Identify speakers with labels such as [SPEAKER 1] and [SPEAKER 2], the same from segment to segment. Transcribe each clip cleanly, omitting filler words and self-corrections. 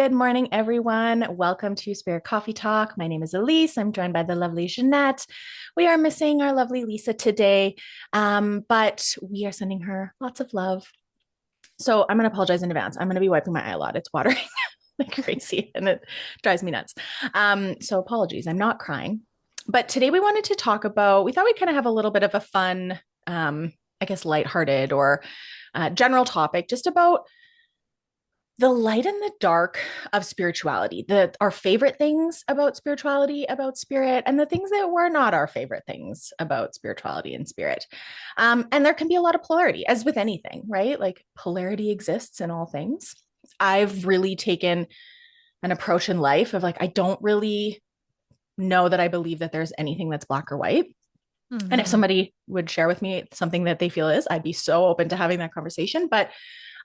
[SPEAKER 1] Good morning, everyone. Welcome to Spirit Coffee Talk. My name is Elyse. I'm joined by the lovely Ginette. We are missing our lovely Lisa today, but we are sending her lots of love. So I'm going to apologize in advance. I'm going to be wiping my eye a lot. It's watering like crazy and it drives me nuts. So apologies. I'm not crying. But today we wanted to talk about, we thought we'd kind of have a little bit of a fun, I guess, lighthearted or general topic just about the light and the dark of spirituality, our favorite things about spirituality, about spirit, and the things that were not our favorite things about spirituality and spirit. And there can be a lot of polarity, as with anything, right? Like polarity exists in all things. I've really taken an approach in life of like, I don't really know that I believe that there's anything that's black or white. And if somebody would share with me something that they feel is, I'd be so open to having that conversation. But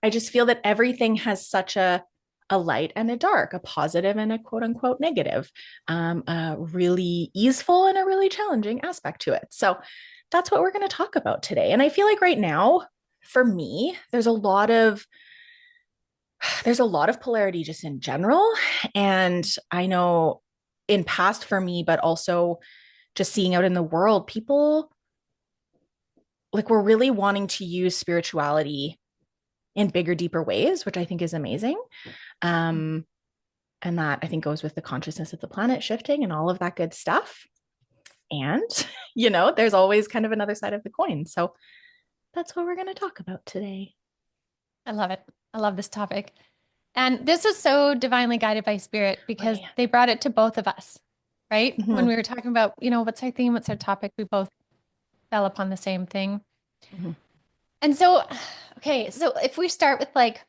[SPEAKER 1] I just feel that everything has such a light and a dark, a positive and a quote unquote negative, a really easeful and a really challenging aspect to it. So that's what we're going to talk about today. And I feel like right now, for me, there's a lot of polarity just in general. And I know in past for me, but also just seeing out in the world, people like we're really wanting to use spirituality in bigger, deeper ways, which I think is amazing. And that I think goes with the consciousness of the planet shifting and all of that good stuff. And, there's always kind of another side of the coin. So that's what we're going to talk about today.
[SPEAKER 2] I love it. I love this topic. And this was so divinely guided by spirit because they brought it to both of us, right?
[SPEAKER 1] Mm-hmm.
[SPEAKER 2] When we were talking about, what's our theme, what's our topic, we both fell upon the same thing.
[SPEAKER 1] Mm-hmm.
[SPEAKER 2] And so, okay, so if we start with like,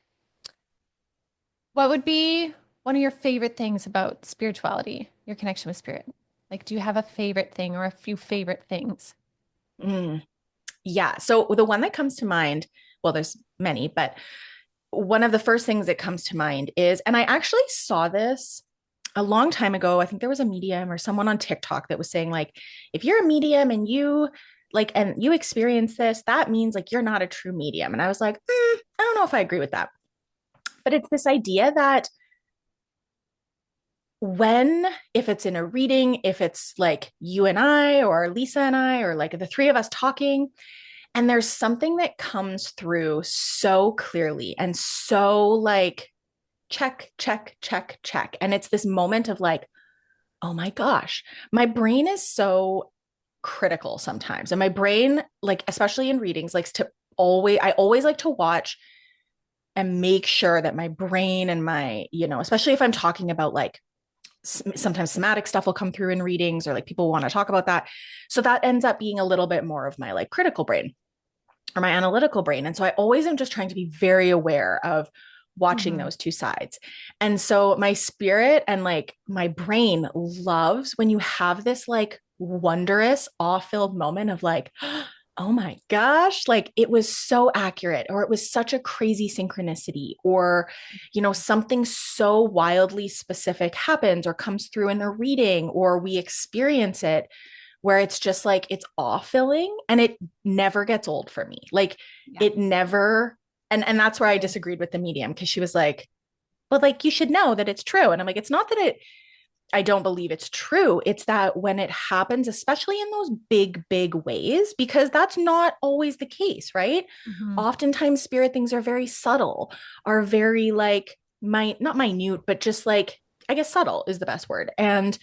[SPEAKER 2] what would be one of your favorite things about spirituality, your connection with spirit? Like, do you have a favorite thing or a few favorite things?
[SPEAKER 1] Yeah. So the one that comes to mind, well, there's many, but one of the first things that comes to mind is, and I actually saw this a long time ago. I think there was a medium or someone on TikTok that was saying, like, if you're a medium and you experience this, that means like you're not a true medium. And I was like, I don't know if I agree with that. But it's this idea that if it's in a reading, if it's like you and I, or Lisa and I, or like the three of us talking, and there's something that comes through so clearly and so like, check, check, check, check. And it's this moment of like, oh my gosh, my brain is so critical sometimes. And my brain, like, especially in readings, likes to I always like to watch and make sure that my brain and especially if I'm talking about like, sometimes somatic stuff will come through in readings or like people want to talk about that. So that ends up being a little bit more of my like critical brain or my analytical brain. And so I always am just trying to be very aware of watching those two sides. And so my spirit and like my brain loves when you have this like wondrous, awe-filled moment of like, oh my gosh, like it was so accurate, or it was such a crazy synchronicity, or, something so wildly specific happens or comes through in a reading, or we experience it where it's just like it's awe-filling and it never gets old for me. Like it never, and that's where I disagreed with the medium, because she was like, but like you should know that it's true. And I'm like, it's not that I don't believe it's true. It's that when it happens, especially in those big, big ways, because that's not always the case, right? Oftentimes spirit things are very subtle, are very like not minute, but just like, I guess subtle is the best word. And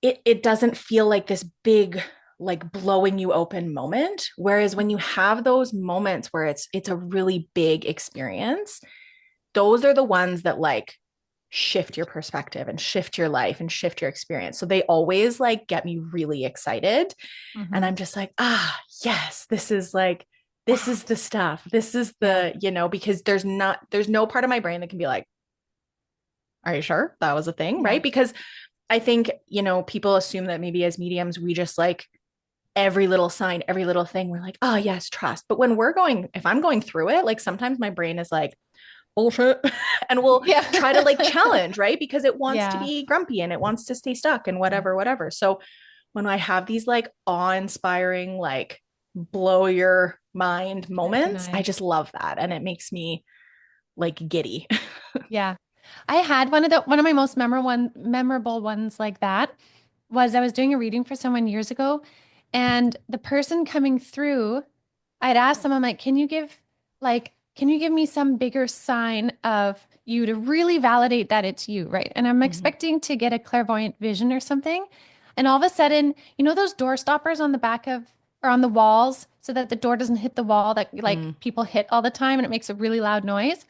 [SPEAKER 1] it doesn't feel like this big like blowing you open moment, whereas when you have those moments where it's a really big experience, those are the ones that like shift your perspective and shift your life and shift your experience. So they always like get me really excited. And I'm just like, yes, this is the stuff, this is because there's no part of my brain that can be like, are you sure that was a thing? Right? Because I think, people assume that maybe as mediums, we just like every little sign, every little thing, we're like, oh, yes, trust. But when if I'm going through it, like sometimes my brain is like, bullshit. And we'll try to like challenge, right? Because it wants to be grumpy and it wants to stay stuck and whatever, whatever. So when I have these like awe inspiring, like blow your mind moments, I just love that. And it makes me like giddy.
[SPEAKER 2] Yeah. I had one of my most memorable ones like that was I was doing a reading for someone years ago, and the person coming through, I'd asked them, I'm like, can you give me some bigger sign of you to really validate that it's you, right? And I'm
[SPEAKER 1] Mhm.
[SPEAKER 2] expecting to get a clairvoyant vision or something. And all of a sudden, you know those door stoppers on the back of or on the walls so that the door doesn't hit the wall that like
[SPEAKER 1] Mm.
[SPEAKER 2] people hit all the time and it makes a really loud noise.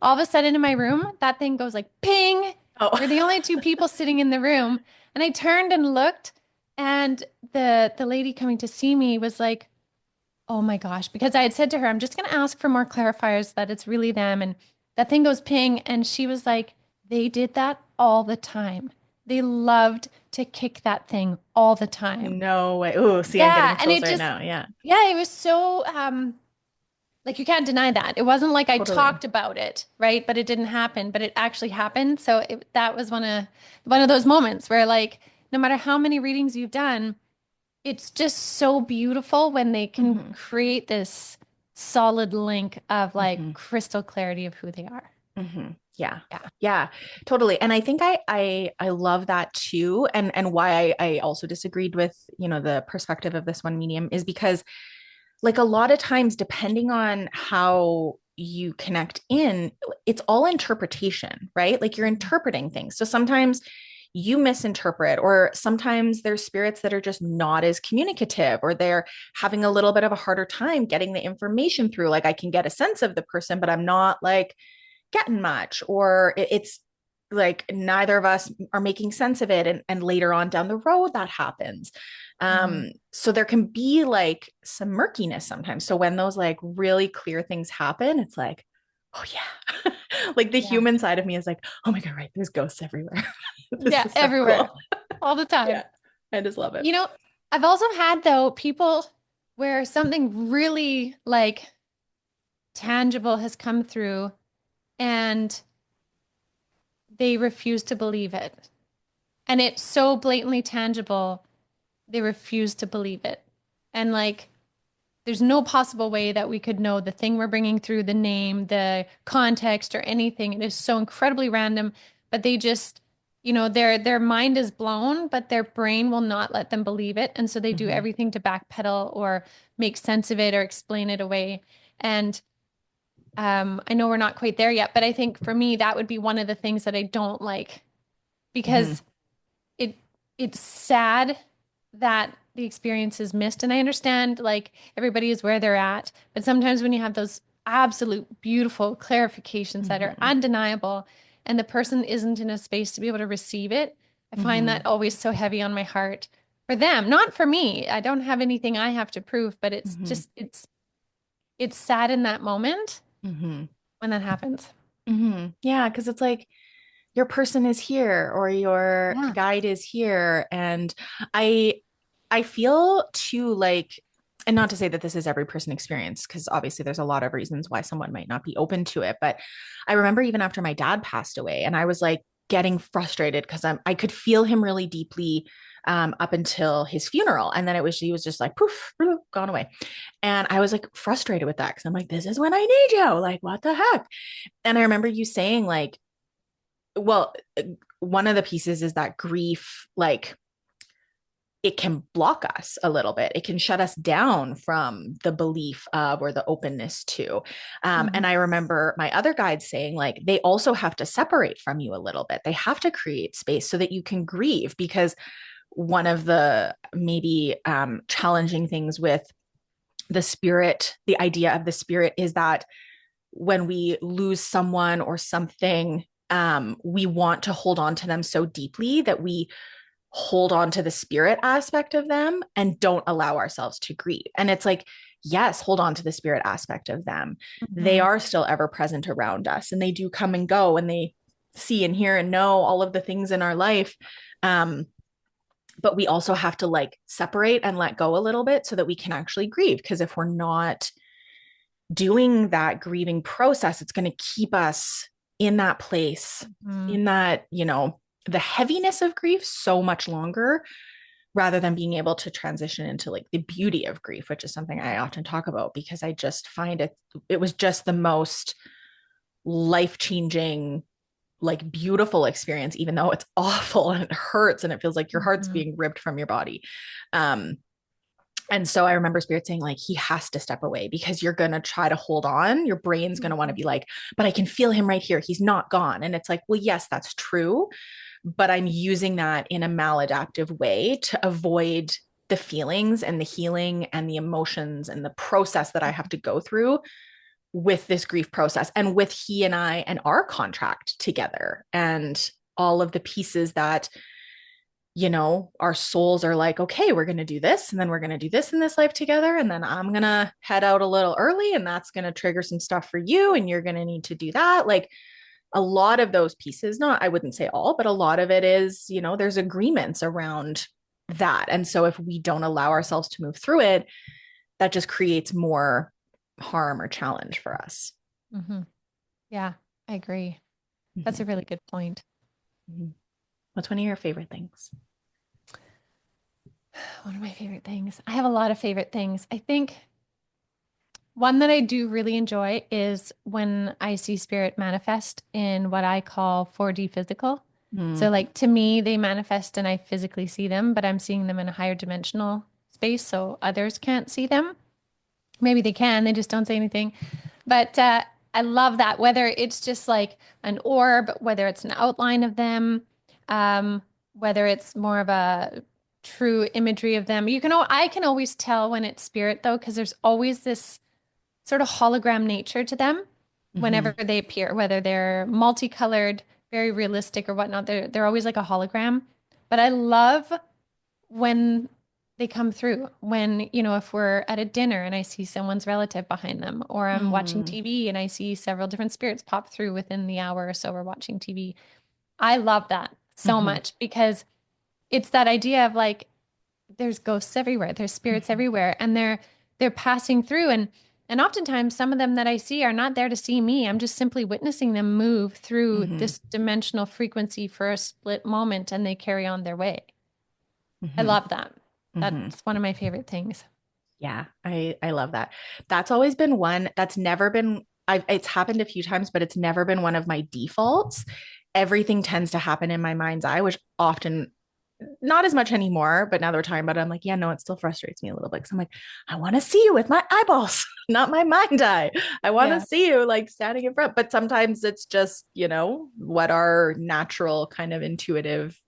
[SPEAKER 2] All of a sudden in my room, that thing goes like ping.
[SPEAKER 1] Oh.
[SPEAKER 2] We're the only two people sitting in the room. And I turned and looked, and the lady coming to see me was like, "Oh my gosh," because I had said to her, "I'm just going to ask for more clarifiers that it's really them." And that thing goes ping, and she was like, "They did that all the time. They loved to kick that thing all the time."
[SPEAKER 1] No way. Ooh, see, I'm
[SPEAKER 2] Yeah,
[SPEAKER 1] getting
[SPEAKER 2] and
[SPEAKER 1] chills
[SPEAKER 2] it
[SPEAKER 1] right
[SPEAKER 2] just
[SPEAKER 1] now. Yeah,
[SPEAKER 2] yeah, it was so like you can't deny that. It wasn't like I
[SPEAKER 1] totally.
[SPEAKER 2] talked about it, right? But it didn't happen, but it actually happened. So that was one of those moments where like no matter how many readings you've done, it's just so beautiful when they can
[SPEAKER 1] Hmm.
[SPEAKER 2] create this solid link of like
[SPEAKER 1] Hmm.
[SPEAKER 2] crystal clarity of who they are.
[SPEAKER 1] Hmm. Yeah.
[SPEAKER 2] Yeah.
[SPEAKER 1] Yeah, totally. And I think I love that too. And why I also disagreed with, the perspective of this one medium is because like a lot of times, depending on how you connect in, it's all interpretation, right? Like you're interpreting things. So sometimes you misinterpret, or sometimes there's spirits that are just not as communicative, or they're having a little bit of a harder time getting the information through. Like I can get a sense of the person, but I'm not like getting much, or it's like neither of us are making sense of it, and later on down the road that happens.
[SPEAKER 2] Mhm.
[SPEAKER 1] So there can be like some murkiness sometimes. So when those like really clear things happen, it's like, oh yeah. Like the
[SPEAKER 2] Yeah.
[SPEAKER 1] human side of me is like, oh my God, right, there's ghosts everywhere. This
[SPEAKER 2] Yeah,
[SPEAKER 1] is so
[SPEAKER 2] everywhere,
[SPEAKER 1] cool.
[SPEAKER 2] all the time.
[SPEAKER 1] Yeah, I just love it.
[SPEAKER 2] You know, I've also had though people where something really like tangible has come through and they refuse to believe it. And it's so blatantly tangible, they refuse to believe it. And like, there's no possible way that we could know the thing we're bringing through, the name, the context, or anything. It is so incredibly random, but they just, their mind is blown, but their brain will not let them believe it. And so they do
[SPEAKER 1] Mhm.
[SPEAKER 2] everything to backpedal or make sense of it or explain it away. And I know we're not quite there yet, but I think for me, that would be one of the things that I don't like
[SPEAKER 1] Mhm.
[SPEAKER 2] because it it's sad that the experience is missed. And I understand like everybody is where they're at, but sometimes when you have those absolute beautiful clarifications that are
[SPEAKER 1] Mhm.
[SPEAKER 2] undeniable and the person isn't in a space to be able to receive it, I find that
[SPEAKER 1] Mhm.
[SPEAKER 2] always so heavy on my heart for them, not for me. I don't have anything I have to prove, but it's
[SPEAKER 1] Mhm.
[SPEAKER 2] just it's sad in that moment
[SPEAKER 1] Mhm.
[SPEAKER 2] when that happens.
[SPEAKER 1] Mhm. Yeah, because it's like your person is here, or your
[SPEAKER 2] Yeah.
[SPEAKER 1] guide is here. And I I feel too like, and not to say that this is every person experience, because obviously there's a lot of reasons why someone might not be open to it. But I remember even after my dad passed away, and I was like getting frustrated because I could feel him really deeply up until his funeral. And then he was just like poof, poof, gone away. And I was like frustrated with that because I'm like, this is when I need you. Like, what the heck? And I remember you saying like, well, one of the pieces is that grief, like it can block us a little bit. It can shut us down from the belief of, or the openness to.
[SPEAKER 2] Mhm.
[SPEAKER 1] And I remember my other guides saying, like, they also have to separate from you a little bit. They have to create space so that you can grieve, because one of the maybe challenging things with the spirit, the idea of the spirit, is that when we lose someone or something, we want to hold on to them so deeply that we hold on to the spirit aspect of them and don't allow ourselves to grieve. And it's like, yes, hold on to the spirit aspect of them. They
[SPEAKER 2] Mhm.
[SPEAKER 1] are still ever present around us, and they do come and go, and they see and hear and know all of the things in our life. Um, but we also have to like separate and let go a little bit so that we can actually grieve. Because if we're not doing that grieving process, it's going to keep us in that place,
[SPEAKER 2] Mhm.
[SPEAKER 1] in that, the heaviness of grief so much longer, rather than being able to transition into like the beauty of grief, which is something I often talk about, because I just find it was just the most life changing, like beautiful experience, even though it's awful and it hurts and it feels like your heart's
[SPEAKER 2] Mhm.
[SPEAKER 1] being ripped from your body. Um, and so I remember Spirit saying, like, he has to step away because you're going to try to hold on. Your brain's going to want to be like, but I can feel him right here. He's not gone. And it's like, well, yes, that's true. But I'm using that in a maladaptive way to avoid the feelings and the healing and the emotions and the process that I have to go through with this grief process and with he and I and our contract together and all of the pieces that, you know, our souls are like, okay, we're going to do this and then we're going to do this in this life together. And then I'm going to head out a little early and that's going to trigger some stuff for you. And you're going to need to do that. Like a lot of those pieces, not, I wouldn't say all, but a lot of it is, you know, there's agreements around that. And so if we don't allow ourselves to move through it, that just creates more harm or challenge for us.
[SPEAKER 2] Mhm. Yeah, I agree. That's
[SPEAKER 1] Mm-hmm.
[SPEAKER 2] a really good point.
[SPEAKER 1] Mm-hmm. What's one of your favorite things?
[SPEAKER 2] One of my favorite things. I have a lot of favorite things. I think one that I do really enjoy is when I see spirit manifest in what I call 4D physical. So,
[SPEAKER 1] Mm,
[SPEAKER 2] like to me, they manifest and I physically see them, but I'm seeing them in a higher dimensional space, so others can't see them. Maybe they can, they just don't say anything. But I love that, whether it's just like an orb, whether it's an outline of them, um, whether it's more of a true imagery of them. I can always tell when it's spirit though, because there's always this sort of hologram nature to them
[SPEAKER 1] mm-hmm,
[SPEAKER 2] whenever they appear, whether they're multicolored, very realistic or whatnot. They're always like a hologram. But I love when they come through. When, if we're at a dinner and I see someone's relative behind them, or I'm watching
[SPEAKER 1] mm,
[SPEAKER 2] TV and I see several different spirits pop through within the hour or so we're watching TV. I love that so
[SPEAKER 1] mm-hmm,
[SPEAKER 2] much because it's that idea of like there's ghosts everywhere, there's spirits
[SPEAKER 1] mm-hmm,
[SPEAKER 2] everywhere, and they're passing through and oftentimes some of them that I see are not there to see me. I'm just simply witnessing them move through
[SPEAKER 1] mm-hmm,
[SPEAKER 2] this dimensional frequency for a split moment and they carry on their way. I
[SPEAKER 1] mm-hmm,
[SPEAKER 2] love that.
[SPEAKER 1] mm-hmm.
[SPEAKER 2] That's one of my favorite things.
[SPEAKER 1] Yeah, I love that. That's always been one that's never been it's happened a few times, but it's never been one of my defaults. Everything tends to happen in my mind's eye, which often not as much anymore, but now that we're talking about it, I'm like, yeah, no, it still frustrates me a little bit. Cause I'm like, I want to see you with my eyeballs, not my mind eye. I want to
[SPEAKER 2] Yeah.
[SPEAKER 1] see you like standing in front. But sometimes it's just, you know, what our natural kind of intuitive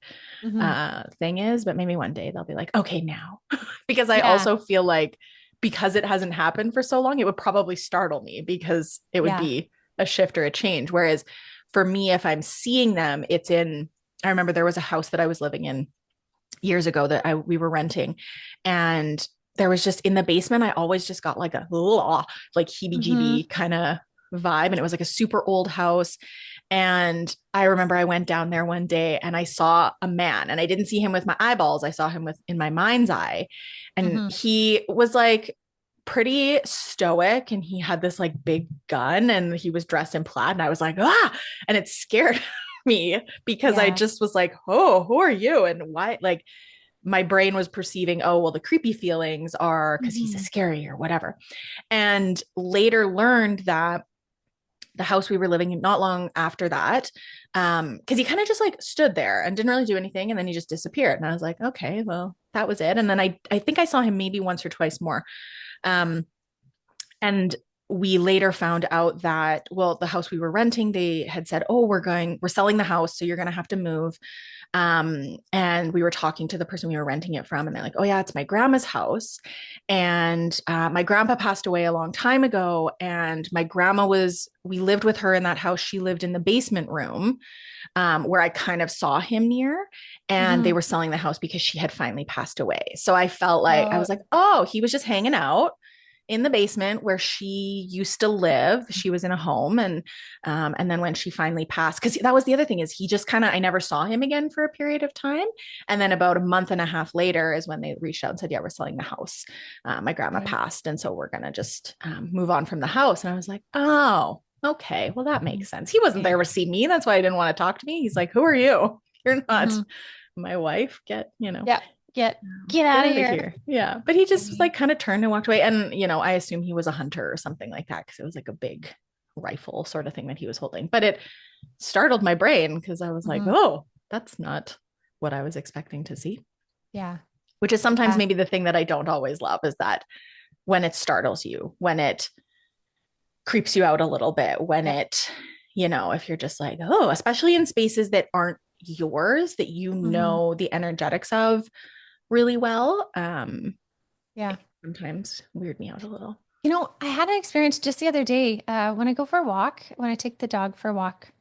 [SPEAKER 2] Hmm.
[SPEAKER 1] thing is. But maybe one day they'll be like, okay, now. Because I
[SPEAKER 2] Yeah.
[SPEAKER 1] also feel like because it hasn't happened for so long, it would probably startle me because it would
[SPEAKER 2] Yeah.
[SPEAKER 1] be a shift or a change. Whereas for me, if I'm seeing them, it's in, I remember there was a house that I was living in years ago that we were renting, and there was just in the basement, I always just got like a like
[SPEAKER 2] Hmm.
[SPEAKER 1] heebie-jeebie kind of vibe, and it was like a super old house. And I remember I went down there one day and I saw a man, and I didn't see him with my eyeballs, I saw him with in my mind's eye, and
[SPEAKER 2] Hmm.
[SPEAKER 1] he was like pretty stoic, and he had this like big gun and he was dressed in plaid, and I was like, ah, and it scared me because I
[SPEAKER 2] Yeah.
[SPEAKER 1] just was like, oh, who are you and why? Like my brain was perceiving, oh, well, the creepy feelings are because he's a
[SPEAKER 2] Hmm.
[SPEAKER 1] scary or whatever. And later learned that the house we were living in not long after that, because he kind of just like stood there and didn't really do anything, and then he just disappeared. And I was like, okay, well, that was it. And then I think I saw him maybe once or twice more. Um, and we later found out that, well, the house we were renting, they had said, oh, we're selling the house, so you're going to have to move. And we were talking to the person we were renting it from, and they're like, oh yeah, it's my grandma's house. And my grandpa passed away a long time ago. And my grandma we lived with her in that house. She lived in the basement room, where I kind of saw him near, and they
[SPEAKER 2] Hmm.
[SPEAKER 1] were selling the house because she had finally passed away. So I felt like, I
[SPEAKER 2] Oh,
[SPEAKER 1] was like, oh, he was just hanging out in the basement where she used to live. She was in a home, and then when she finally passed, because that was the other thing, is he just kind of, I never saw him again for a period of time, and then about a month and a half later is when they reached out and said, yeah, we're selling the house. My grandma
[SPEAKER 2] okay.
[SPEAKER 1] passed, and so we're gonna just move on from the house. And I was like, oh, okay, well, that makes sense. He wasn't
[SPEAKER 2] Okay.
[SPEAKER 1] there to see me, that's why he didn't want to talk to me. He's like, who are you? You're not
[SPEAKER 2] Hmm.
[SPEAKER 1] my wife. Get, you know,
[SPEAKER 2] Yeah. Get
[SPEAKER 1] get
[SPEAKER 2] out of
[SPEAKER 1] out of
[SPEAKER 2] here.
[SPEAKER 1] here. Yeah. But he just
[SPEAKER 2] Okay.
[SPEAKER 1] like kind of turned and walked away. And, you know, I assume he was a hunter or something like that because it was like a big rifle sort of thing that he was holding. But startled my brain because I was like,
[SPEAKER 2] Mhm.
[SPEAKER 1] oh, that's not what I was expecting to see.
[SPEAKER 2] Yeah.
[SPEAKER 1] Which is sometimes
[SPEAKER 2] Yeah.
[SPEAKER 1] maybe the thing that I don't always love is that when it startles you, when it creeps you out a little bit, when
[SPEAKER 2] Yeah.
[SPEAKER 1] it, if you're just like, oh, especially in spaces that aren't yours, that
[SPEAKER 2] Mhm.
[SPEAKER 1] the energetics of really well,
[SPEAKER 2] Yeah.
[SPEAKER 1] it sometimes weird me out a little.
[SPEAKER 2] I had an experience just the other day. When I go for a walk, when I take the dog for a walk,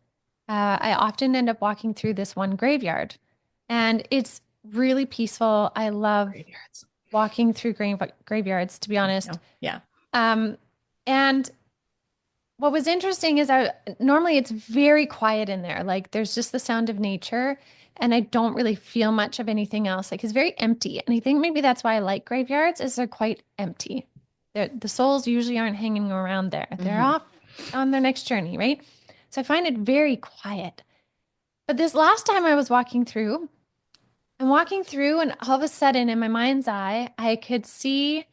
[SPEAKER 2] I often end up walking through this one graveyard, and it's really peaceful. I love
[SPEAKER 1] Graveyards.
[SPEAKER 2] walking through graveyards, to be honest.
[SPEAKER 1] No. Yeah.
[SPEAKER 2] Um, and what was interesting is I normally it's very quiet in there. Like there's just the sound of nature, and I don't really feel much of anything else. Like it's very empty. And I think maybe that's why I like graveyards, is they're quite empty. The souls usually aren't hanging around there. They're
[SPEAKER 1] Mm-hmm.
[SPEAKER 2] off on their next journey, right? So I find it very quiet. But this last time I was I'm walking through, and all of a sudden in my mind's eye, I could see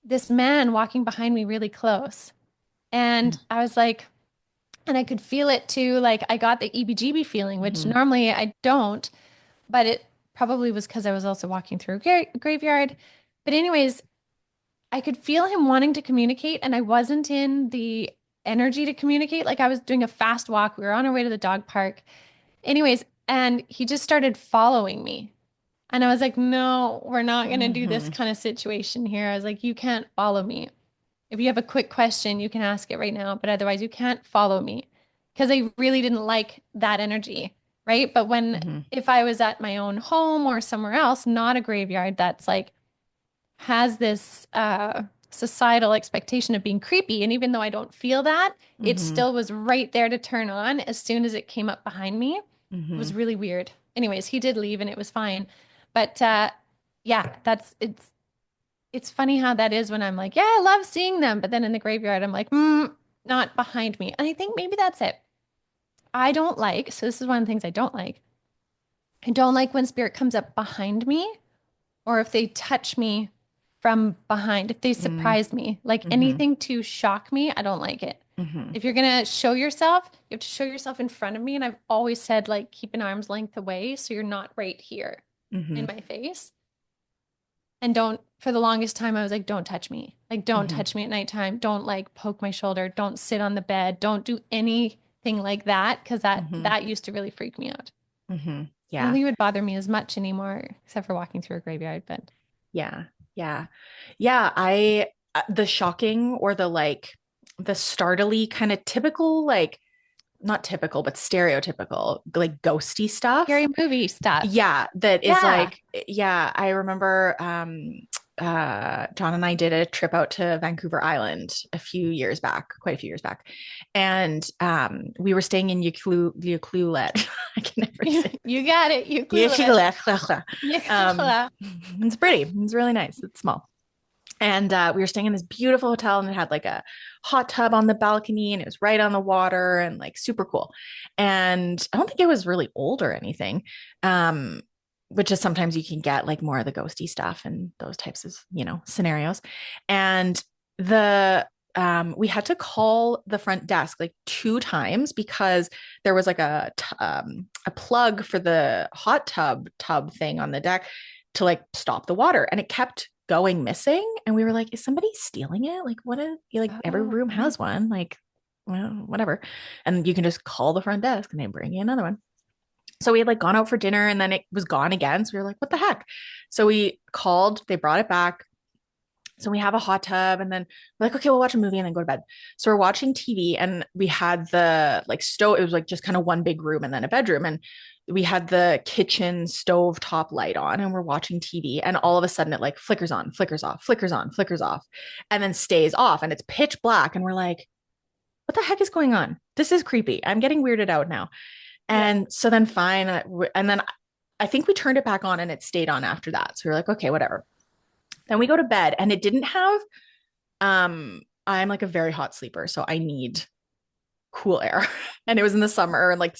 [SPEAKER 2] this man walking behind me really close. And I was like, and I could feel it too. Like I got the EBGB feeling, which
[SPEAKER 1] Mm-hmm.
[SPEAKER 2] normally I don't, but it probably was because I was also walking through a graveyard. But anyways, I could feel him wanting to communicate, and I wasn't in the energy to communicate. Like I was doing a fast walk. We were on our way to the dog park. Anyways, and he just started following me. And I was like, no, we're not going to do this
[SPEAKER 1] Mm-hmm.
[SPEAKER 2] kind of situation here. I was like, you can't follow me. If you have a quick question, you can ask it right now, but otherwise you can't follow me because I really didn't like that energy, right? But
[SPEAKER 1] Mm-hmm.
[SPEAKER 2] if I was at my own home or somewhere else, not a graveyard that's like has this societal expectation of being creepy, and even though I don't feel that, it
[SPEAKER 1] Mm-hmm.
[SPEAKER 2] still was right there to turn on as soon as it came up behind me. It
[SPEAKER 1] Mm-hmm.
[SPEAKER 2] was really weird. Anyways, he did leave and it was fine. But yeah, it's funny how that is when I'm like, yeah, I love seeing them. But then in the graveyard, I'm like, not behind me. And I think maybe that's it. I don't like, so this is one of the things I don't like. I don't like when spirit comes up behind me or if they touch me from behind, if they surprise me, like
[SPEAKER 1] Mm-hmm.
[SPEAKER 2] anything to shock me, I don't like it.
[SPEAKER 1] Mm-hmm.
[SPEAKER 2] If you're gonna show yourself, you have to show yourself in front of me. And I've always said, like, keep an arm's length away so you're not right here in
[SPEAKER 1] Mm-hmm.
[SPEAKER 2] my face. And don't, for the longest time, I was like, don't touch me. Like, don't
[SPEAKER 1] Mm-hmm.
[SPEAKER 2] touch me at nighttime. Don't like poke my shoulder. Don't sit on the bed. Don't do anything like that because
[SPEAKER 1] Mm-hmm.
[SPEAKER 2] that used to really freak me out.
[SPEAKER 1] Mm-hmm.
[SPEAKER 2] I don't
[SPEAKER 1] Yeah.
[SPEAKER 2] think it would bother me as much anymore, except for walking through a graveyard. But
[SPEAKER 1] Yeah. Yeah. Yeah. The shocking or the startly kind of typical, like, not typical, but stereotypical, like ghosty stuff.
[SPEAKER 2] scary movie stuff.
[SPEAKER 1] Yeah. That is
[SPEAKER 2] Yeah.
[SPEAKER 1] like, yeah. I remember, John and I did a trip out to Vancouver Island a few years back, quite a few years back. And we were staying in Ucluelet. I can never say
[SPEAKER 2] You got it. You clueless.
[SPEAKER 1] Ucluelet.
[SPEAKER 2] You
[SPEAKER 1] Um,
[SPEAKER 2] clueless.
[SPEAKER 1] it's pretty. It's really nice. It's small. And we were staying in this beautiful hotel and it had like a hot tub on the balcony and it was right on the water and like super cool. And I don't think it was really old or anything. Um, but just sometimes you can get like more of the ghosty stuff and those types of, scenarios. And the we had to call the front desk like two times because there was like a plug for the hot tub thing on the deck to like stop the water and it kept going missing and we were like, is somebody stealing it? Like like every
[SPEAKER 2] Oh,
[SPEAKER 1] room
[SPEAKER 2] right.
[SPEAKER 1] has one, like, well, whatever. And you can just call the front desk and they bring you another one. So we had like gone out for dinner and then it was gone again, so we were like, what the heck? So we called, they brought it back. So we have a hot tub and then we're like, okay, we'll watch a movie and then go to bed. So we're watching TV and we had the like stove. It was like just kind of one big room and then a bedroom. And we had the kitchen stove top light on and we're watching TV. And all of a sudden it like flickers on, flickers off, flickers on, flickers off, and then stays off. And it's pitch black. And we're like, what the heck is going on? This is creepy. I'm getting weirded out now.
[SPEAKER 2] Yeah.
[SPEAKER 1] And so then fine. And then I think we turned it back on and it stayed on after that. So we are like, okay, whatever. Then we go to bed and it didn't have I'm like a very hot sleeper, so I need cool air. And it was in the summer, like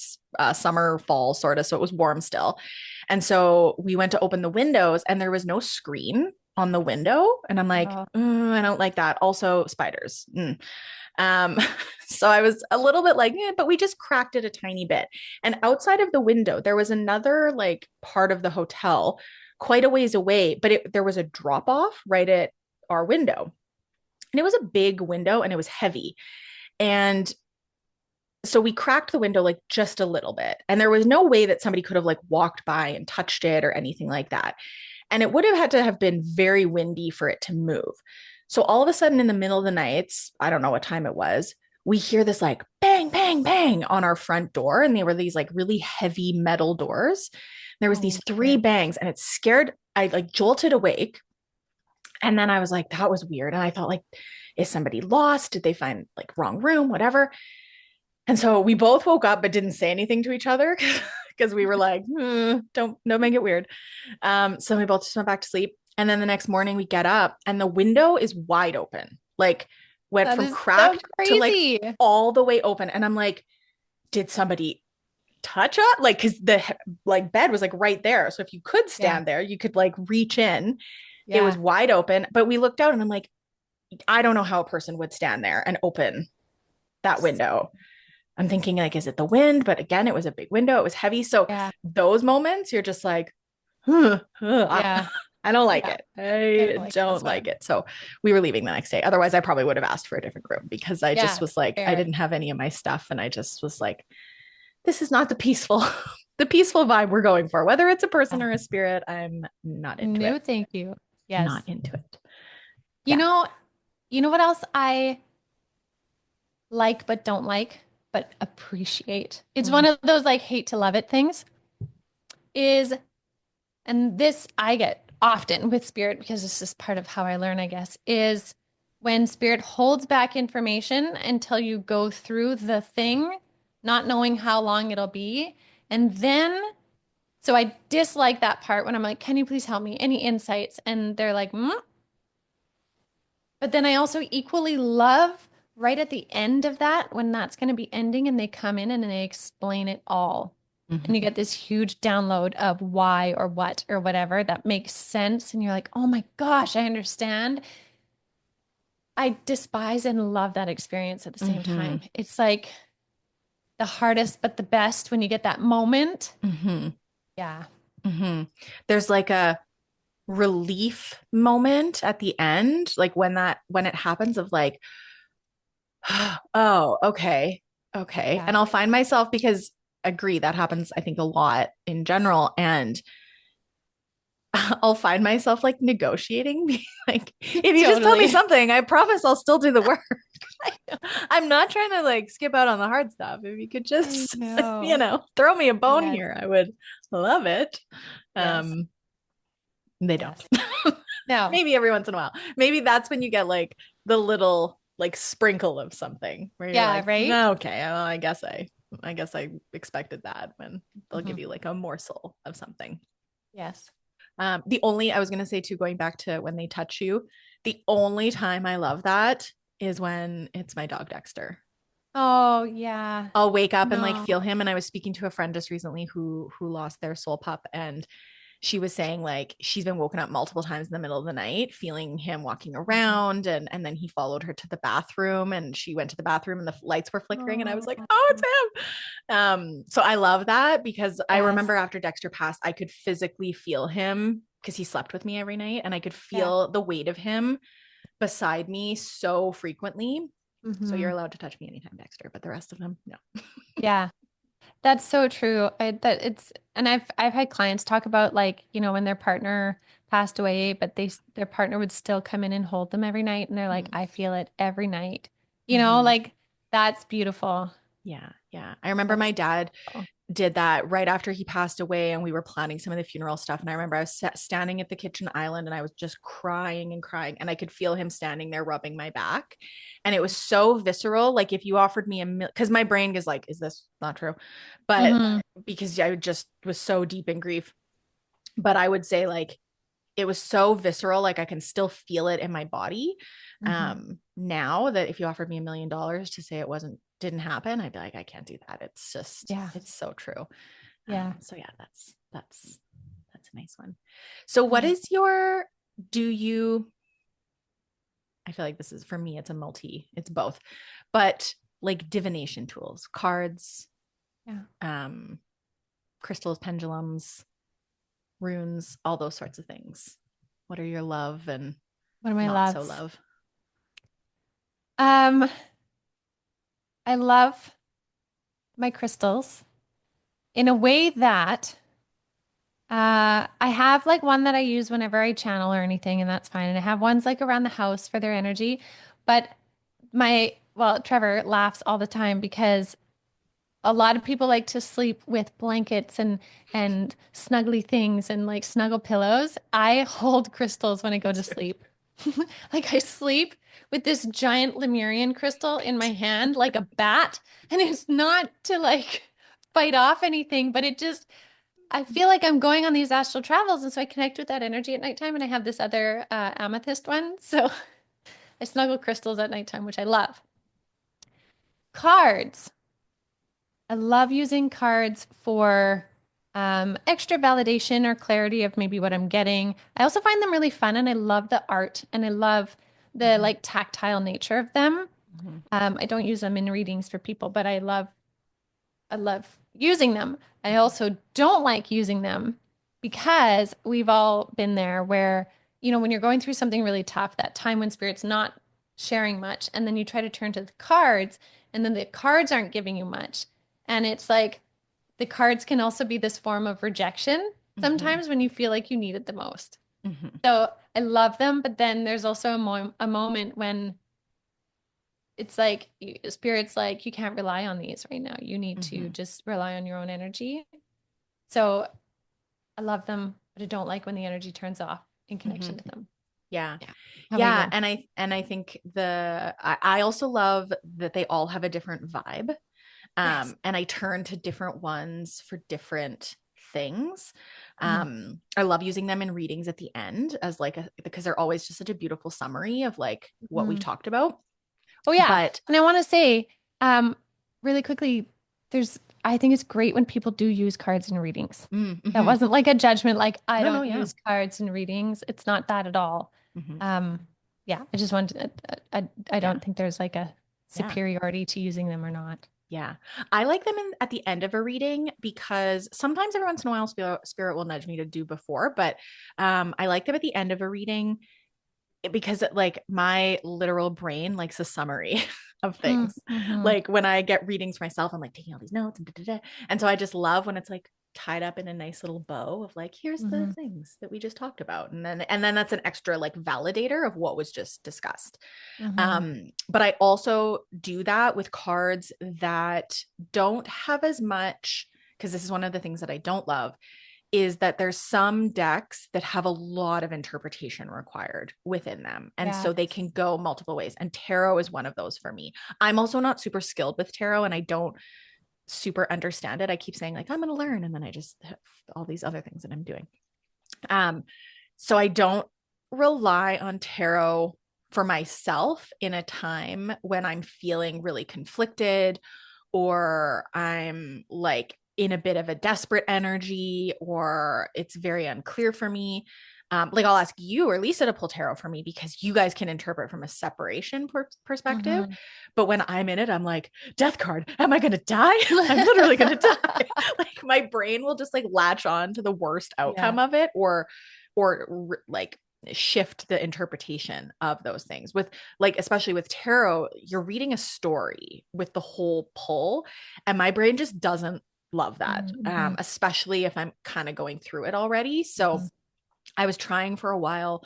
[SPEAKER 1] summer, fall sort of, so it was warm still. And so we went to open the windows and there was no screen on the window. And I'm like,
[SPEAKER 2] Oh,
[SPEAKER 1] I don't like that. Also, spiders. Um, so I was a little bit like, but we just cracked it a tiny bit. And outside of the window, there was another like part of the hotel quite a ways away, but there was a drop off right at our window. And it was a big window and it was heavy. And so we cracked the window like just a little bit. And there was no way that somebody could have like walked by and touched it or anything like that. And it would have had to have been very windy for it to move. So all of a sudden in the middle of the nights, I don't know what time it was, we hear this like bang, bang, bang on our front door. And they were these like really heavy metal doors. There was these
[SPEAKER 2] oh,
[SPEAKER 1] three
[SPEAKER 2] weird.
[SPEAKER 1] bangs and it scared, I like jolted awake. And then I was like, that was weird. And I thought like, is somebody lost? Did they find like wrong room, whatever? And so we both woke up but didn't say anything to each other because we were like, don't make it weird. So we both just went back to sleep. And then the next morning we get up and the window is wide open. Like went
[SPEAKER 2] That
[SPEAKER 1] from
[SPEAKER 2] is so
[SPEAKER 1] cracked to like
[SPEAKER 2] crazy.
[SPEAKER 1] all the way open. And I'm like, did somebody touch up? Like, cause the like bed was like right there. So if you could
[SPEAKER 2] Yeah.
[SPEAKER 1] stand there, you could like reach in. It was
[SPEAKER 2] Yeah.
[SPEAKER 1] wide open. But we looked out and I'm like, I don't know how a person would stand there and open that window. I'm thinking like, is it the wind? But again, it was a big window. It was heavy. So
[SPEAKER 2] Yeah.
[SPEAKER 1] those moments, you're just like, huh,
[SPEAKER 2] Yeah.
[SPEAKER 1] I don't like
[SPEAKER 2] Yeah.
[SPEAKER 1] it.
[SPEAKER 2] I don't
[SPEAKER 1] I
[SPEAKER 2] like it
[SPEAKER 1] don't
[SPEAKER 2] as well.
[SPEAKER 1] like it. So we were leaving the next day. Otherwise, I probably would have asked for a different room because I just
[SPEAKER 2] Yeah.
[SPEAKER 1] was like, I
[SPEAKER 2] Fair.
[SPEAKER 1] didn't have any of my stuff. And I just was like, this is not the peaceful, the peaceful vibe we're going for. Whether it's a person
[SPEAKER 2] Yeah.
[SPEAKER 1] or a spirit, I'm not into it.
[SPEAKER 2] No, thank you.
[SPEAKER 1] Not
[SPEAKER 2] Yes.
[SPEAKER 1] into it.
[SPEAKER 2] You
[SPEAKER 1] Yeah.
[SPEAKER 2] know, you know what else I like but don't like, but appreciate? It's
[SPEAKER 1] Mm.
[SPEAKER 2] one of those like hate to love it things is, and this I get often with spirit because this is part of how I learn, I guess, is when spirit holds back information until you go through the thing, not knowing how long it'll be. And then, so I dislike that part when I'm like, can you please help me? Any insights? And they're like, But then I also equally love right at the end of that when that's going to be ending and they come in and they explain it all. And you
[SPEAKER 1] Mhm.
[SPEAKER 2] get this huge download of why or what or whatever that makes sense. And you're like, oh my gosh, I understand. I despise and love that experience at the same time.
[SPEAKER 1] Mhm.
[SPEAKER 2] It's like the hardest, but the best when you get that moment.
[SPEAKER 1] Mhm.
[SPEAKER 2] Yeah.
[SPEAKER 1] Mhm. There's like a relief moment at the end, like when it happens of like, oh, okay. Okay.
[SPEAKER 2] Yeah.
[SPEAKER 1] And I'll find myself because agree that happens, I think, a lot in general. And I'll find myself like negotiating, being like, if you just tell me
[SPEAKER 2] Totally.
[SPEAKER 1] something, I promise I'll still do the work.
[SPEAKER 2] I know.
[SPEAKER 1] I'm not trying to like skip out on the hard stuff. If you could
[SPEAKER 2] I
[SPEAKER 1] just,
[SPEAKER 2] know.
[SPEAKER 1] throw me a bone
[SPEAKER 2] Yes.
[SPEAKER 1] here, I would love it.
[SPEAKER 2] Yes.
[SPEAKER 1] Um, they don't.
[SPEAKER 2] Yes. No.
[SPEAKER 1] Maybe every once in a while. Maybe that's when you get like the little like sprinkle of something where you're
[SPEAKER 2] Yeah,
[SPEAKER 1] like,
[SPEAKER 2] right?
[SPEAKER 1] "No, okay, well, I guess I expected that when they'll give
[SPEAKER 2] Mhm.
[SPEAKER 1] you like a morsel of something."
[SPEAKER 2] Yes.
[SPEAKER 1] The only I was gonna say too, going back to when they touch you, the only time I love that is when it's my dog Dexter.
[SPEAKER 2] Oh, yeah.
[SPEAKER 1] I'll wake up and like
[SPEAKER 2] No.
[SPEAKER 1] feel him. And I was speaking to a friend just recently who lost their soul pup, and she was saying like she's been woken up multiple times in the middle of the night, feeling him walking
[SPEAKER 2] Mhm.
[SPEAKER 1] around, and then he followed her to the bathroom, and she went to the bathroom and the lights were flickering, and I was like,
[SPEAKER 2] Oh,
[SPEAKER 1] oh, it's him. So I love that because I
[SPEAKER 2] yes.
[SPEAKER 1] remember after Dexter passed, I could physically feel him because he slept with me every night, and I could
[SPEAKER 2] Yeah.
[SPEAKER 1] feel the weight of him beside me so frequently. So you're
[SPEAKER 2] Hmm.
[SPEAKER 1] allowed to touch me anytime, Dexter, but the rest of them, no.
[SPEAKER 2] Yeah. That's so true. That it's, and I've had clients talk about like, when their partner passed away, but their partner would still come in and hold them every night, and they're like, I feel it every night.
[SPEAKER 1] Mm-hmm.
[SPEAKER 2] Like that's beautiful.
[SPEAKER 1] Yeah, yeah. I remember my
[SPEAKER 2] That's
[SPEAKER 1] dad
[SPEAKER 2] beautiful.
[SPEAKER 1] did that right after he passed away, and we were planning some of the funeral stuff. And I remember I was standing at the kitchen island and I was just crying and crying, and I could feel him standing there rubbing my back. And it was so visceral. Like if you offered me because my brain is like, is this not true? But
[SPEAKER 2] Hmm.
[SPEAKER 1] because I just was so deep in grief. But I would say like it was so visceral, like I can still feel it in my body.
[SPEAKER 2] Hmm.
[SPEAKER 1] Now that if you offered me $1 million to say it didn't happen, I'd be like, I can't do that. It's just,
[SPEAKER 2] Yeah.
[SPEAKER 1] it's so true.
[SPEAKER 2] Yeah.
[SPEAKER 1] So yeah, that's a nice one. So what
[SPEAKER 2] Yeah.
[SPEAKER 1] is your do you, I feel like this is for me, it's both, but like divination tools, cards,
[SPEAKER 2] Yeah.
[SPEAKER 1] um, crystals, pendulums, runes, all those sorts of things. What are your love and
[SPEAKER 2] One of my
[SPEAKER 1] not so
[SPEAKER 2] loves.
[SPEAKER 1] love?
[SPEAKER 2] Um, I love my crystals in a way that I have like one that I use whenever I channel or anything, and that's fine. And I have ones like around the house for their energy. But Trevor laughs all the time because a lot of people like to sleep with blankets and snuggly things and like snuggle pillows. I hold crystals when I go to sleep. Like I sleep with this giant Lemurian crystal in my hand like a bat, and it's not to like fight off anything, but it just I feel like I'm going on these astral travels, and so I connect with that energy at nighttime, and I have this other amethyst one. So I snuggle crystals at nighttime, which I love. Cards. I love using cards for extra validation or clarity of maybe what I'm getting. I also find them really fun, and I love the art, and I love the
[SPEAKER 1] Mm-hmm.
[SPEAKER 2] like tactile nature of them.
[SPEAKER 1] Mm-hmm.
[SPEAKER 2] I don't use them in readings for people, but I love using them. I also don't like using them because we've all been there where, when you're going through something really tough, that time when spirit's not sharing much, and then you try to turn to the cards, and then the cards aren't giving you much. And it's like the cards can also be this form of rejection
[SPEAKER 1] Mm-hmm.
[SPEAKER 2] sometimes when you feel like you need it the most.
[SPEAKER 1] Mm-hmm.
[SPEAKER 2] So I love them, but then there's also a moment when it's like spirit's like you can't rely on these right now. You need to
[SPEAKER 1] Mm-hmm.
[SPEAKER 2] just rely on your own energy. So I love them, but I don't like when the energy turns off in
[SPEAKER 1] Mm-hmm.
[SPEAKER 2] connection to them.
[SPEAKER 1] Yeah.
[SPEAKER 2] Yeah. How about
[SPEAKER 1] Yeah.
[SPEAKER 2] you?
[SPEAKER 1] And I think I also love that they all have a different vibe.
[SPEAKER 2] Yes.
[SPEAKER 1] And I turn to different ones for different things.
[SPEAKER 2] Mhm.
[SPEAKER 1] I love using them in readings at the end as like because they're always just such a beautiful summary of like what we've
[SPEAKER 2] Mhm.
[SPEAKER 1] talked about.
[SPEAKER 2] Oh yeah.
[SPEAKER 1] But
[SPEAKER 2] And I want to say, really quickly, I think it's great when people do use cards in readings. That
[SPEAKER 1] mm-hmm.
[SPEAKER 2] wasn't like a judgment, like I
[SPEAKER 1] No, no,
[SPEAKER 2] don't
[SPEAKER 1] yeah.
[SPEAKER 2] use cards in readings. It's not that at all.
[SPEAKER 1] Mm-hmm.
[SPEAKER 2] Um, yeah, I just wanted I
[SPEAKER 1] Yeah.
[SPEAKER 2] don't think there's like a
[SPEAKER 1] Yeah.
[SPEAKER 2] superiority to using them or not.
[SPEAKER 1] Yeah. I like them at the end of a reading because sometimes every once in a while spirit will nudge me to do before, but I like them at the end of a reading because like my literal brain likes a summary of things.
[SPEAKER 2] Mm-hmm.
[SPEAKER 1] Like when I get readings for myself, I'm like taking all these notes and da, da, da. And so I just love when it's like tied up in a nice little bow of like, here's the
[SPEAKER 2] Mm-hmm.
[SPEAKER 1] things that we just talked about. And then that's an extra like validator of what was just discussed.
[SPEAKER 2] Mm-hmm.
[SPEAKER 1] But I also do that with cards that don't have as much, because this is one of the things that I don't love is that there's some decks that have a lot of interpretation required within them. And so they
[SPEAKER 2] Yes.
[SPEAKER 1] can go multiple ways. And tarot is one of those for me. I'm also not super skilled with tarot and I don't super understand it. I keep saying, like, I'm going to learn. And then I just have all these other things that I'm doing. Um, so I don't rely on tarot for myself in a time when I'm feeling really conflicted or I'm like in a bit of a desperate energy or it's very unclear for me. Like I'll ask you or Lisa to pull tarot for me because you guys can interpret from a separation perspective.
[SPEAKER 2] Mm-hmm.
[SPEAKER 1] But when I'm in it, I'm like, death card, am I going to die? I'm literally going to die. Like my brain will just like latch on to the worst
[SPEAKER 2] Yeah.
[SPEAKER 1] outcome of it or like shift the interpretation of those things with like especially with tarot you're reading a story with the whole pull and my brain just doesn't love that
[SPEAKER 2] Mm-hmm.
[SPEAKER 1] especially if I'm kind of going through it already so
[SPEAKER 2] Mm-hmm.
[SPEAKER 1] I was trying for a while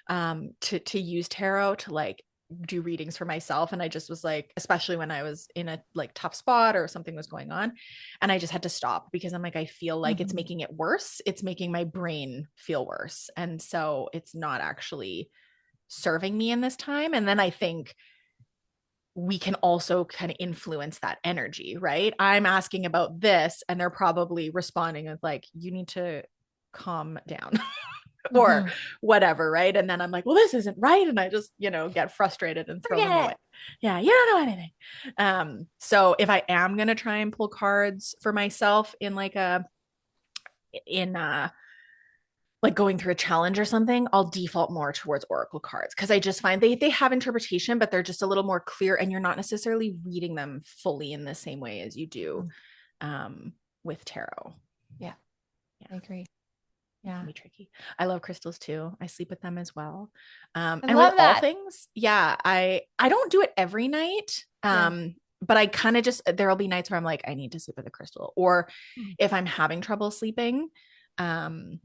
[SPEAKER 1] to use tarot to like do readings for myself and I just was like especially when I was in a like tough spot or something was going on and I just had to stop because I'm like I feel like it's
[SPEAKER 2] Mm-hmm.
[SPEAKER 1] making it worse it's making my brain feel worse and so it's not actually serving me in this time and then I think we can also kind of influence that energy right I'm asking about this and they're probably responding with like you need to calm down or
[SPEAKER 2] Mm-hmm.
[SPEAKER 1] whatever, right? And then I'm like, well, this isn't right. And I just, get frustrated and throw them
[SPEAKER 2] Forget
[SPEAKER 1] away.
[SPEAKER 2] it.
[SPEAKER 1] Yeah, you don't know anything. So if I am gonna try and pull cards for myself in like a in like going through a challenge or something, I'll default more towards oracle cards because I just find they have interpretation, but they're just a little more clear, and you're not necessarily reading them fully in the same way as you do with tarot.
[SPEAKER 2] Yeah,
[SPEAKER 1] Yeah,
[SPEAKER 2] I agree.
[SPEAKER 1] it
[SPEAKER 2] Yeah.
[SPEAKER 1] can be tricky. I love crystals too. I sleep with them as well.
[SPEAKER 2] I
[SPEAKER 1] And with
[SPEAKER 2] love
[SPEAKER 1] all
[SPEAKER 2] that.
[SPEAKER 1] things, yeah, I don't do it every night.
[SPEAKER 2] Yeah.
[SPEAKER 1] But I kind of just, there'll be nights where I'm like, I need to sleep with a crystal, or if I'm having trouble sleeping, um,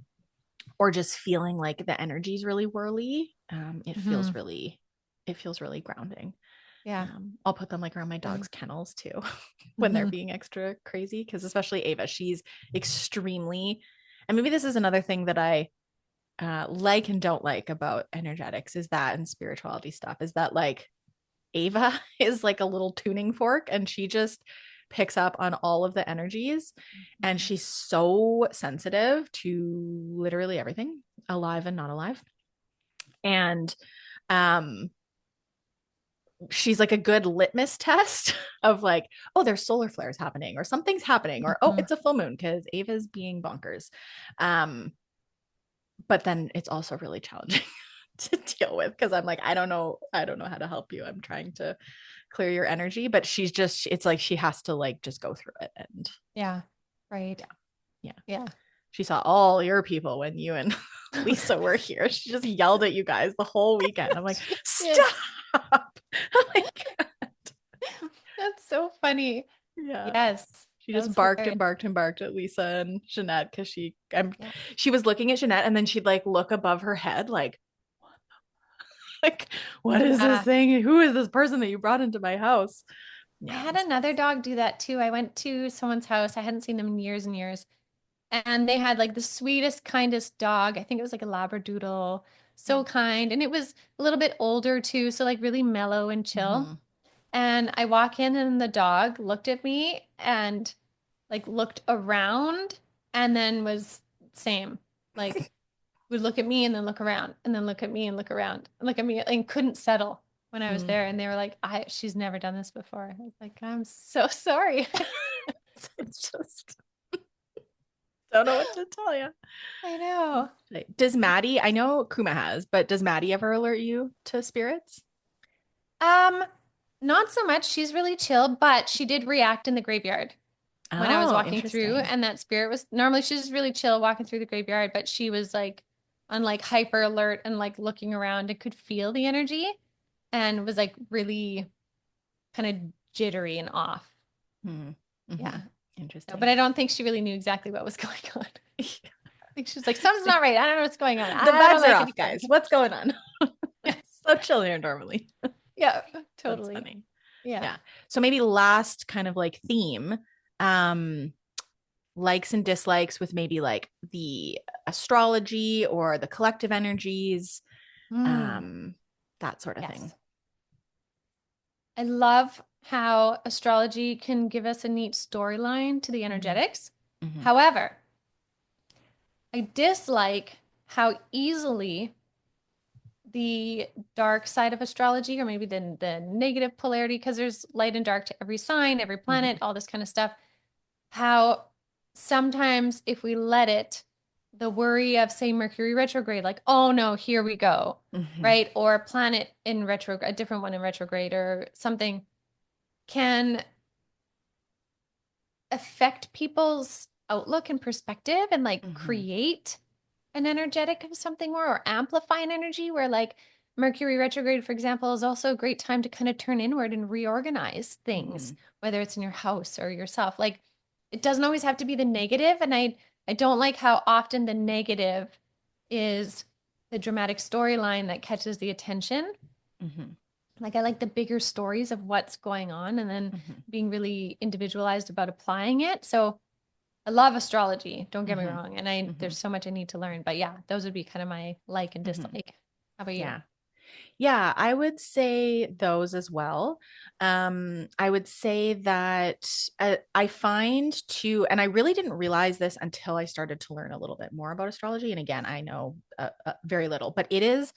[SPEAKER 1] or just feeling like the energy is really whirly,
[SPEAKER 2] Mm-hmm.
[SPEAKER 1] it feels really grounding.
[SPEAKER 2] Yeah.
[SPEAKER 1] I'll put them like around my
[SPEAKER 2] Really.
[SPEAKER 1] dog's kennels too when they're
[SPEAKER 2] Mm-hmm.
[SPEAKER 1] being extra crazy, because especially Ava, she's extremely, and maybe this is another thing that I like and don't like about energetics is that, and spirituality stuff is that, like, Ava is like a little tuning fork, and she just picks up on all of the energies, and she's so sensitive to literally everything, alive and not alive. And um she's like a good litmus test of like, oh, there's solar flares happening, or something's happening, or oh,
[SPEAKER 2] Mm-hmm.
[SPEAKER 1] it's a full moon, because Ava's being bonkers. um but then it's also really challenging to deal with, because I'm like, I don't know how to help you. I'm trying to clear your energy, but she's just, it's like she has to like just go through it. And
[SPEAKER 2] Yeah. Right.
[SPEAKER 1] yeah, yeah,
[SPEAKER 2] Yeah.
[SPEAKER 1] she saw all your people when you and Lisa were here. She just yelled at you guys the whole weekend. I'm like,
[SPEAKER 2] She did.
[SPEAKER 1] stop. I'm like,
[SPEAKER 2] That's so funny.
[SPEAKER 1] yeah,
[SPEAKER 2] Yes.
[SPEAKER 1] she
[SPEAKER 2] That
[SPEAKER 1] just
[SPEAKER 2] was
[SPEAKER 1] barked and
[SPEAKER 2] hilarious.
[SPEAKER 1] barked and barked at Lisa and Ginette, because
[SPEAKER 2] Yeah.
[SPEAKER 1] she was looking at Ginette, and then she'd like look above her head like, like, what is this
[SPEAKER 2] Yeah.
[SPEAKER 1] thing? Who is this person that you brought into my house?
[SPEAKER 2] I
[SPEAKER 1] Yeah.
[SPEAKER 2] had another dog do that too. I went to someone's house. I hadn't seen them in years and years. And they had like the sweetest, kindest dog. I think it was like a Labradoodle. So kind. And it was a little bit older too. So like really mellow and chill.
[SPEAKER 1] Mm-hmm.
[SPEAKER 2] And I walk in and the dog looked at me and like looked around and then was same. Like would look at me and then look around and then look at me and look around and look at me and couldn't settle when I was
[SPEAKER 1] Mm.
[SPEAKER 2] there. And they were like, she's never done this before. I was like, I'm so sorry.
[SPEAKER 1] It's just, don't know what to tell you.
[SPEAKER 2] I know.
[SPEAKER 1] Does Maddie, I know Kuma has, but does Maddie ever alert you to spirits?
[SPEAKER 2] Um, Not so much. She's really chill, but she did react in the graveyard when I was
[SPEAKER 1] Oh,
[SPEAKER 2] walking through,
[SPEAKER 1] interesting.
[SPEAKER 2] and that spirit was normally she's just really chill walking through the graveyard, but she was like on like hyper alert and like looking around and could feel the energy and was like really kind of jittery and off.
[SPEAKER 1] Hmm. Mm-hmm.
[SPEAKER 2] Yeah. No, but
[SPEAKER 1] Interesting.
[SPEAKER 2] I don't think she really knew exactly what was going on. I think she was like, something's not right. I don't know what's going on.
[SPEAKER 1] The
[SPEAKER 2] I don't
[SPEAKER 1] vibes are
[SPEAKER 2] like
[SPEAKER 1] off,
[SPEAKER 2] anything.
[SPEAKER 1] guys. What's going on?
[SPEAKER 2] Yes.
[SPEAKER 1] So chill here normally.
[SPEAKER 2] Yeah,
[SPEAKER 1] That's
[SPEAKER 2] totally.
[SPEAKER 1] funny.
[SPEAKER 2] Yeah.
[SPEAKER 1] Yeah. So maybe last kind of like theme, um, likes and dislikes with maybe like the astrology or the collective energies,
[SPEAKER 2] Mm,
[SPEAKER 1] um, that sort of thing.
[SPEAKER 2] yes. I love how astrology can give us a neat storyline to the
[SPEAKER 1] Mm-hmm.
[SPEAKER 2] energetics.
[SPEAKER 1] Mm-hmm.
[SPEAKER 2] However, I dislike how easily the dark side of astrology, or maybe the negative polarity, because there's light and dark to every sign, every planet,
[SPEAKER 1] Mm-hmm.
[SPEAKER 2] all this kind of stuff, how sometimes if we let it, the worry of, say, Mercury retrograde, like, oh no, here we go,
[SPEAKER 1] Mm-hmm.
[SPEAKER 2] right? Or a planet in retrograde, a different one in retrograde, or something can affect people's outlook and perspective and like
[SPEAKER 1] Mm-hmm.
[SPEAKER 2] create an energetic of something more or amplify an energy where like Mercury retrograde, for example, is also a great time to kind of turn inward and reorganize
[SPEAKER 1] Mm-hmm.
[SPEAKER 2] things, whether it's in your house or yourself. Like it doesn't always have to be the negative. And I don't like how often the negative is the dramatic storyline that catches the attention.
[SPEAKER 1] Mm-hmm.
[SPEAKER 2] Like I like the bigger stories of what's going on and then
[SPEAKER 1] Mm-hmm.
[SPEAKER 2] being really individualized about applying it. So I love astrology, don't get me
[SPEAKER 1] Mm-hmm.
[SPEAKER 2] wrong. And
[SPEAKER 1] Mm-hmm.
[SPEAKER 2] there's so much I need to learn. But yeah, those would be kind of my like and
[SPEAKER 1] Mm-hmm.
[SPEAKER 2] dislike. How about you?
[SPEAKER 1] Yeah. Yeah, I would say those as well. I would say that I find too, and I really didn't realize this until I started to learn a little bit more about astrology. And again, I know very little, but it's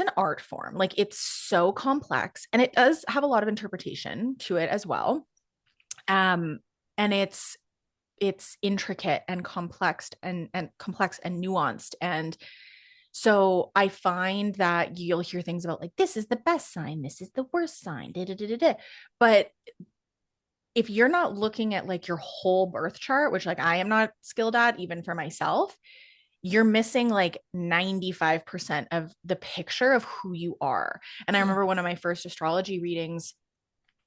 [SPEAKER 1] an art form. Like it's so complex, and it does have a lot of interpretation to it as well. Um, and it's intricate and complex and complex and nuanced. And so I find that you'll hear things about like, this is the best sign, this is the worst sign, da, da, da, da, da. But if you're not looking at like your whole birth chart, which like I am not skilled at even for myself, you're missing like 95% of the picture of who you are. And I
[SPEAKER 2] Mm.
[SPEAKER 1] remember one of my first astrology readings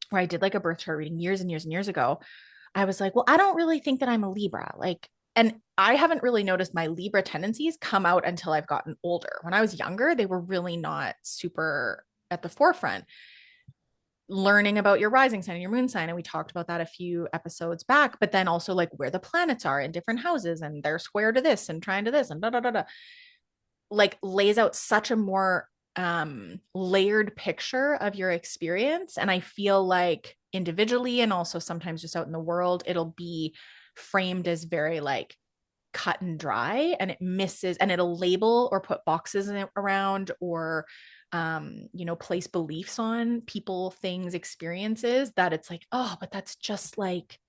[SPEAKER 1] where I did like a birth chart reading years and years and years ago. I was like, well, I don't really think that I'm a Libra. Like, and I haven't really noticed my Libra tendencies come out until I've gotten older. When I was younger, they were really not super at the forefront. Learning about your rising sign and your moon sign. And we talked about that a few episodes back, but then also like where the planets are in different houses and they're square to this and trying to this and da da da da, like lays out such a more layered picture of your experience. And I feel like individually and also sometimes just out in the world, it'll be framed as very like cut and dry, and it misses, and it'll label or put boxes in it around, or place beliefs on people, things, experiences, that it's like, oh, but that's just like,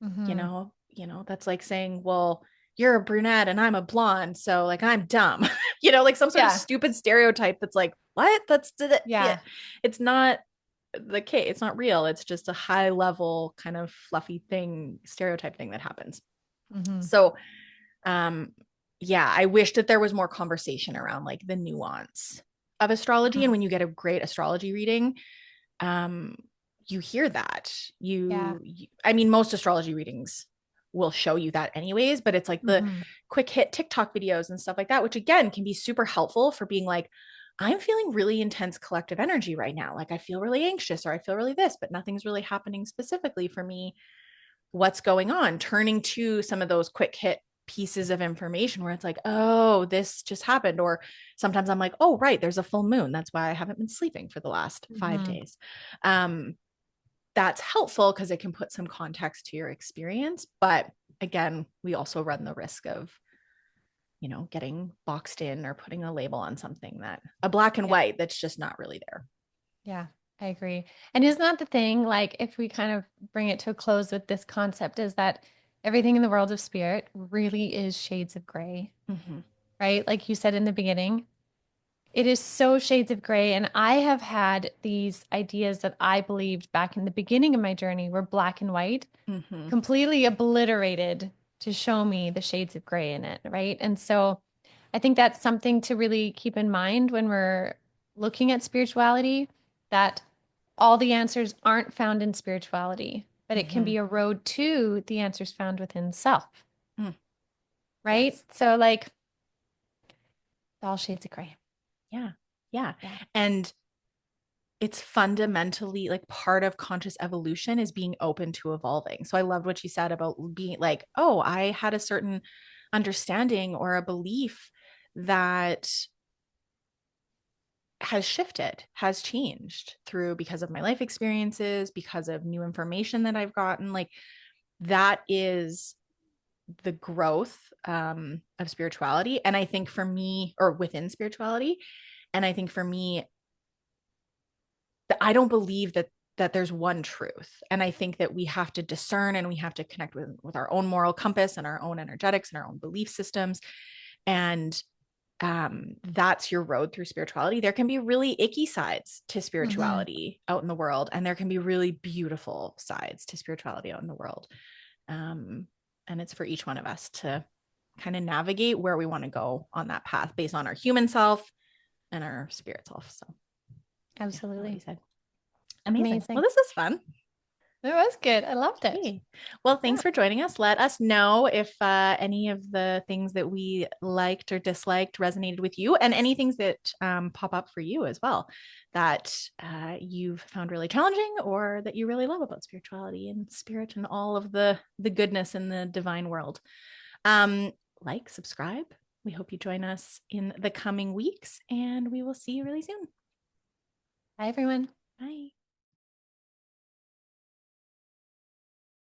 [SPEAKER 2] Mm-hmm.
[SPEAKER 1] that's like saying, well, you're a brunette and I'm a blonde, so like I'm dumb. Like some sort of
[SPEAKER 2] Yeah.
[SPEAKER 1] stupid stereotype that's like, what? That's yeah.
[SPEAKER 2] Yeah.
[SPEAKER 1] It's not the case. It's not real. It's just a high level kind of fluffy thing, stereotype thing that happens.
[SPEAKER 2] Mm-hmm.
[SPEAKER 1] So um yeah, I wish that there was more conversation around like the nuance of astrology. And
[SPEAKER 2] Mm-hmm.
[SPEAKER 1] when you get a great astrology reading, um you hear that.
[SPEAKER 2] Yeah.
[SPEAKER 1] I mean, most astrology readings will show you that anyways, but it's like the
[SPEAKER 2] Mm-hmm.
[SPEAKER 1] quick hit TikTok videos and stuff like that, which again can be super helpful for being like, I'm feeling really intense collective energy right now, like I feel really anxious or I feel really this, but nothing's really happening specifically for me. What's going on? Turning to some of those quick hit pieces of information where it's like, oh, this just happened. Or sometimes I'm like, oh, right, there's a full moon, that's why I haven't been sleeping for the last 5 days. um that's helpful because it can put some context to your experience. But again, we also run the risk of, getting boxed in or putting a label on something, that a black and
[SPEAKER 2] Yeah.
[SPEAKER 1] white that's just not really there.
[SPEAKER 2] Yeah, I agree. And isn't that the thing? Like, if we kind of bring it to a close with this concept, is that everything in the world of spirit really is shades of gray,
[SPEAKER 1] Mm-hmm.
[SPEAKER 2] right? Like you said in the beginning, it is so shades of gray. And I have had these ideas that I believed back in the beginning of my journey were black and white,
[SPEAKER 1] Mm-hmm.
[SPEAKER 2] completely obliterated to show me the shades of gray in it, right? And so I think that's something to really keep in mind when we're looking at spirituality, that all the answers aren't found in spirituality, but it can
[SPEAKER 1] Mm-hmm.
[SPEAKER 2] be a road to the answers found within self,
[SPEAKER 1] Mm.
[SPEAKER 2] right?
[SPEAKER 1] Yes.
[SPEAKER 2] So like all shades of gray.
[SPEAKER 1] Yeah. Yeah.
[SPEAKER 2] Yeah.
[SPEAKER 1] And it's fundamentally like part of conscious evolution is being open to evolving. So I loved what you said about being like, oh, I had a certain understanding or a belief that has shifted, has changed through, because of my life experiences, because of new information that I've gotten. Like that is the growth of spirituality. And I think for me, or within spirituality, and I think for me, I don't believe that there's one truth. And I think that we have to discern and we have to connect with our own moral compass and our own energetics and our own belief systems. And that's your road through spirituality. There can be really icky sides to
[SPEAKER 2] Hmm.
[SPEAKER 1] spirituality out in the world, and there can be really beautiful sides to spirituality out in the world. Um, and it's for each one of us to kind of navigate where we want to go on that path based on our human self and our spirit self. So, yeah, I love what you
[SPEAKER 2] Absolutely.
[SPEAKER 1] said. Amazing. Well,
[SPEAKER 2] Amazing.
[SPEAKER 1] this is fun.
[SPEAKER 2] It was good. I loved it.
[SPEAKER 1] Okay. Well,
[SPEAKER 2] Yeah.
[SPEAKER 1] thanks for joining us. Let us know if any of the things that we liked or disliked resonated with you, and any things that pop up for you as well that you've found really challenging, or that you really love about spirituality and spirit and all of the goodness in the divine world. Um, like, subscribe. We hope you join us in the coming weeks, and we will see you really soon.
[SPEAKER 2] Bye, everyone.
[SPEAKER 1] Bye.